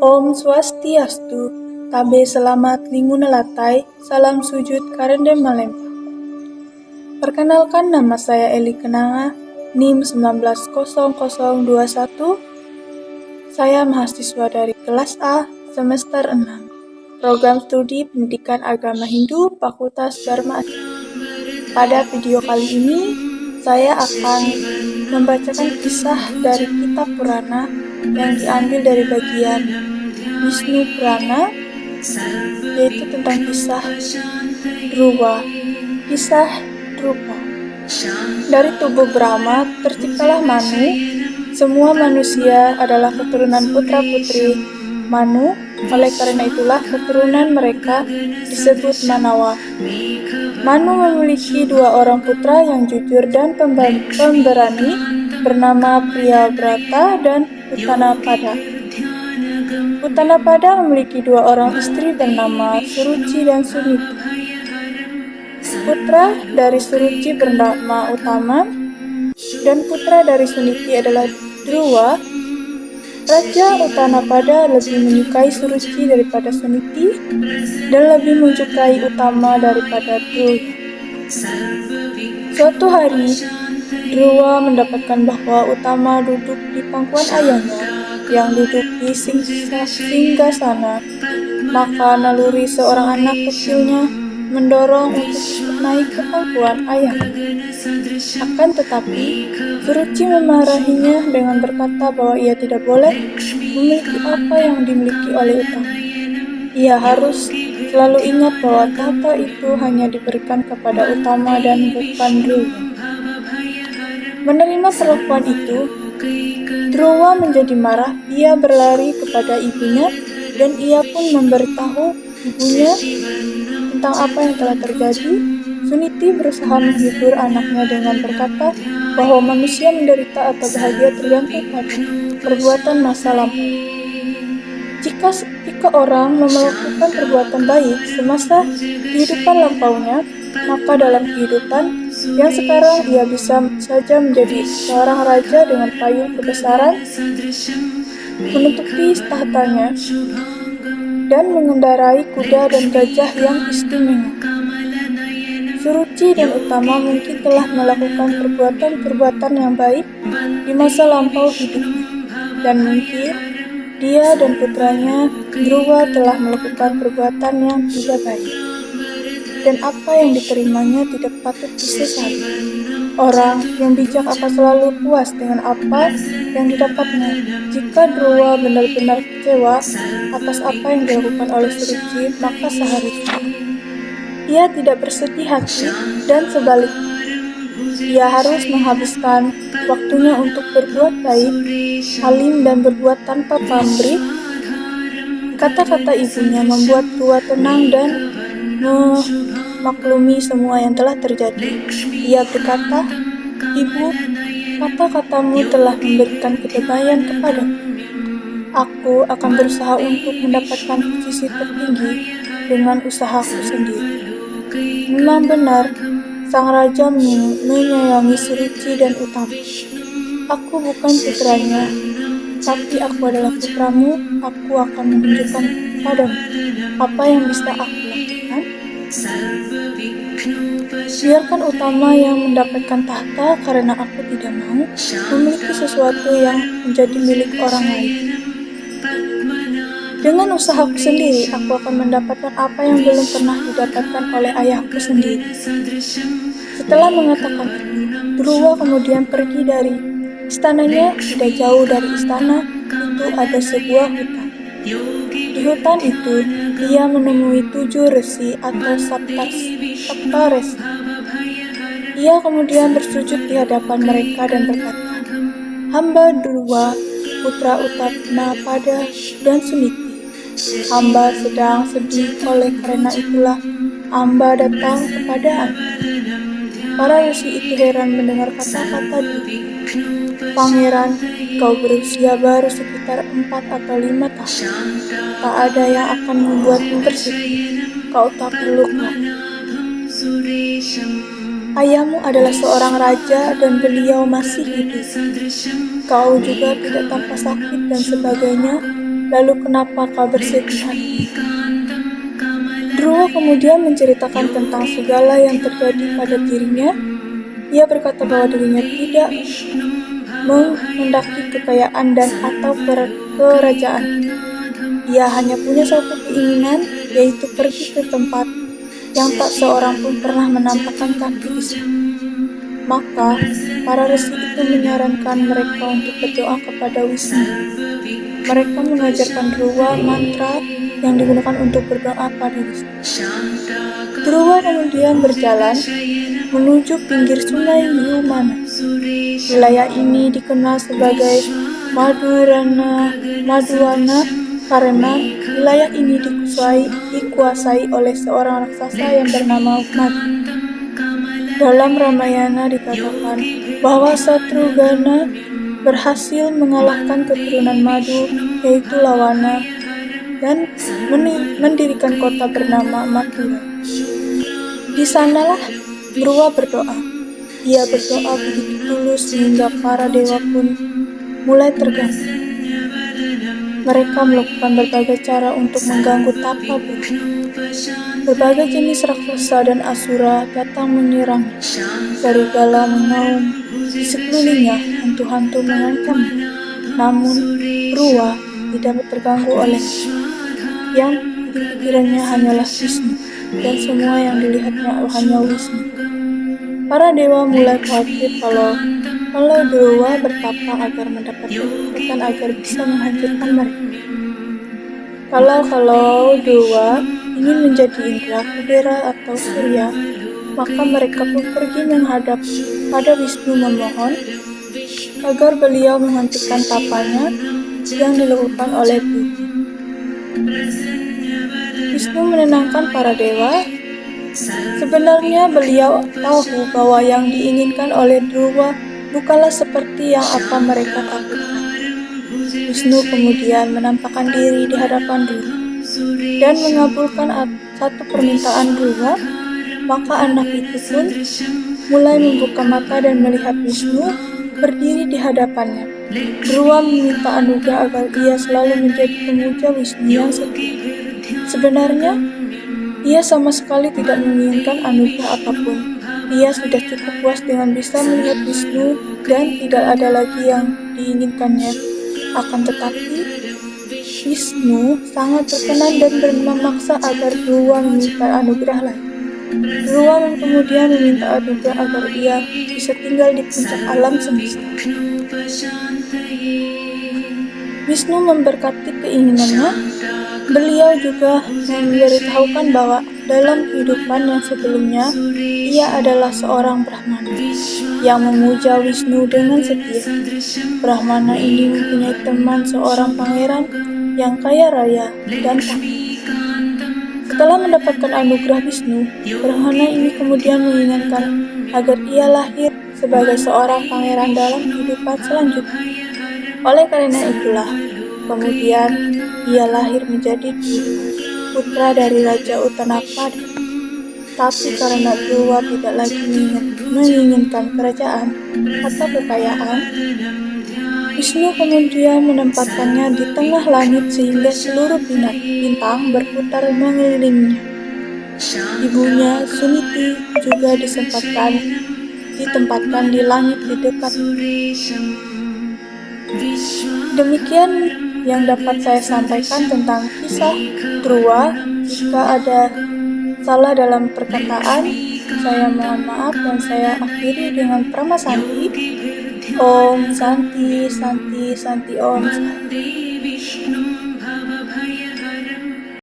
Om Swastiastu, tabe selamat lingunelatai, salam sujud karende malempa. Perkenalkan, nama saya Eli Kenanga, NIM 190021. Saya mahasiswa dari kelas A, semester 6, program studi pendidikan agama Hindu, Fakultas Dharma Aceh. Pada video kali ini, saya akan membacakan kisah dari kitab Purana yang diambil dari bagian Wisnu Purana, yaitu tentang kisah Dhruva. Kisah Dhruva. Dari tubuh Brahma terciptalah Manu. Semua manusia adalah keturunan putra-putri Manu, oleh karena itulah keturunan mereka disebut Manawa. Manu memiliki 2 orang putra yang jujur dan pemberani bernama Priyabrata dan Utanapada. Utanapada memiliki 2 orang istri bernama Suruci dan Suniti. Putra dari Suruci bernama Utama dan putra dari Suniti adalah Dhruva. Raja Utanapada lebih menyukai Suruci daripada Suniti dan lebih menyukai Utama daripada Dhruva. Suatu hari, Dhruva mendapatkan bahwa Utama duduk di pangkuan ayahnya yang duduk di singgasana. Maka naluri seorang anak kecilnya mendorong untuk ikut naik ke pangkuan ayahnya. Akan tetapi, Suruci memarahinya dengan berkata bahwa ia tidak boleh memiliki apa yang dimiliki oleh Utama. Ia harus selalu ingat bahwa tahta itu hanya diberikan kepada Utama dan bukan Dhruva. Menerima perlakuan itu, Dhruva menjadi marah. Ia berlari kepada ibunya dan ia pun memberitahu ibunya tentang apa yang telah terjadi. Suniti berusaha menghibur anaknya dengan berkata bahwa manusia menderita atau bahagia tergantung pada perbuatan masa lampau. Jika orang melakukan perbuatan baik semasa kehidupan lampaunya, maka dalam kehidupan yang sekarang ia bisa saja menjadi seorang raja dengan payung kebesaran, menutupi tahtanya, dan mengendarai kuda dan gajah yang istimewa. Suruci dan Utama mungkin telah melakukan perbuatan-perbuatan yang baik di masa lampau hidupnya, dan mungkin dia dan putranya Dhruva telah melakukan perbuatan yang tidak baik, dan apa yang diterimanya tidak patut disesali. Orang yang bijak akan selalu puas dengan apa yang didapatnya. Jika Dhruva benar-benar kecewa atas apa yang dilakukan oleh Suruci, maka seharusnya ia tidak bersedih hati, dan sebaliknya ia harus menghabiskan waktunya untuk berbuat baik, alim dan berbuat tanpa pamrih. Kata-kata ibunya membuat Dhruva tenang dan memaklumi semua yang telah terjadi. Ia berkata, "Ibu, kata-katamu telah memberikan kedamaian kepadaku. Aku akan berusaha untuk mendapatkan posisi tertinggi dengan usahaku sendiri." Memang benar, sang raja menyayangi Suruci dan Utama. "Aku bukan putranya, tapi aku adalah putramu. Aku akan menunjukkan padamu apa yang bisa aku lakukan. Biarkan Utama yang mendapatkan tahta karena aku tidak mau memiliki sesuatu yang menjadi milik orang lain. Dengan usahaku sendiri, aku akan mendapatkan apa yang belum pernah didapatkan oleh ayahku sendiri." Setelah mengatakan itu, Dhruva kemudian pergi dari istananya. Tidak jauh dari istana itu ada sebuah hutan. Di hutan itu, ia menemui 7 resi atau sapta resi. Ia kemudian bersujud di hadapan mereka dan berkata, "Hamba Dhruva, putra Utanapada dan Suniti. Hamba sedang sedih, oleh karena itulah hamba datang kepada Anda." Para resi itu heran mendengar kata-kata Dhruva. "Pangeran, kau berusia baru sekitar 4 atau 5 tahun. Tak ada yang akan membuatmu bersedih. Kau tak perlu khawatir. Ayahmu adalah seorang raja dan beliau masih hidup. Kau juga tidak tampak sakit dan sebagainya. Lalu kenapa kau bersedih hati? Dhruwa kemudian menceritakan tentang segala yang terjadi pada dirinya. Ia berkata bahwa dirinya tidak menghendaki kekayaan dan atau kerajaan. Ia hanya punya satu keinginan, yaitu pergi ke tempat yang tak seorang pun pernah menampakkan kaki di sana. Maka, para resi itu menyarankan mereka untuk berdoa kepada Wisnu. Mereka mengajarkan Dhruwa mantra yang digunakan untuk berdoa pada Wisnu. Dhruwa kemudian berjalan menuju pinggir sungai Yumana. Wilayah ini dikenal sebagai Madhuwana karena wilayah ini dikuasai oleh seorang raksasa yang bernama Madhu. Dalam Ramayana dikatakan bahwa Satrugana berhasil mengalahkan keturunan Madhu, yaitu Lawana, dan mendirikan kota bernama Mathura. Di sanalah Dhruwa berdoa. Ia berdoa begitu tulus sehingga para dewa pun mulai terganggu. Mereka melakukan berbagai cara untuk mengganggu tapa Dhruwa. Berbagai jenis raksasa dan asura datang menyerang. Serigala mengaum di sekelilingnya, hantu-hantu mengancamnya. Namun, Dhruwa tidak terganggu oleh yang pikirannya hanyalah Wisnu, dan semua yang dilihatnya hanya Wisnu. Para dewa mulai khawatir kalau Dhruwa bertapa agar mendapatkan kekuatan agar bisa menghancurkan mereka. Kalau Dhruwa ingin menjadi Indra, Kudera, atau Surya, maka mereka pun pergi menghadap pada Wisnu memohon agar beliau menghentikan tapanya yang dilakukan oleh Dhruwa. Wisnu menenangkan para dewa. Sebenarnya beliau tahu bahwa yang diinginkan oleh Dhruwa bukanlah seperti yang apa mereka takutkan. Wisnu kemudian menampakkan diri di hadapan Dhruwa dan mengabulkan satu permintaan Dhruwa. Maka anak itu pun mulai membuka mata dan melihat Wisnu berdiri di hadapannya. Dhruwa meminta anugerah agar ia selalu menjadi pemuja Wisnu yang setia. Sebenarnya, ia sama sekali tidak menginginkan anugerah apapun. Ia sudah cukup puas dengan bisa melihat Wisnu dan tidak ada lagi yang diinginkannya. Akan tetapi, Wisnu sangat berkenan dan memaksa agar Dhruwa meminta anugerah lain. Dhruwa kemudian meminta anugerah agar ia bisa tinggal di puncak alam semesta. Wisnu memberkati keinginannya. Beliau juga memberitahukan bahwa dalam kehidupan yang sebelumnya, ia adalah seorang Brahmana yang memuja Wisnu dengan setia. Brahmana ini mempunyai teman seorang pangeran yang kaya raya dan takwa. Setelah mendapatkan anugerah Wisnu, Brahmana ini kemudian menginginkan agar ia lahir sebagai seorang pangeran dalam kehidupan selanjutnya. Oleh karena itulah, kemudian ia lahir menjadi Dhruva, putra dari Raja Utanapada. Tapi karena Dhruwa tidak lagi menginginkan kerajaan atau kekayaan, Wisnu kemudian menempatkannya di tengah langit sehingga seluruh bintang berputar mengelilinginya. Ibunya, Suniti, juga ditempatkan di langit di dekat. Demikian yang dapat saya sampaikan tentang kisah Dhruwa. Jika ada salah dalam perkataan, saya mohon maaf dan saya akhiri dengan Prama Santi. Om Santi, Santi, Santi, Om Santi.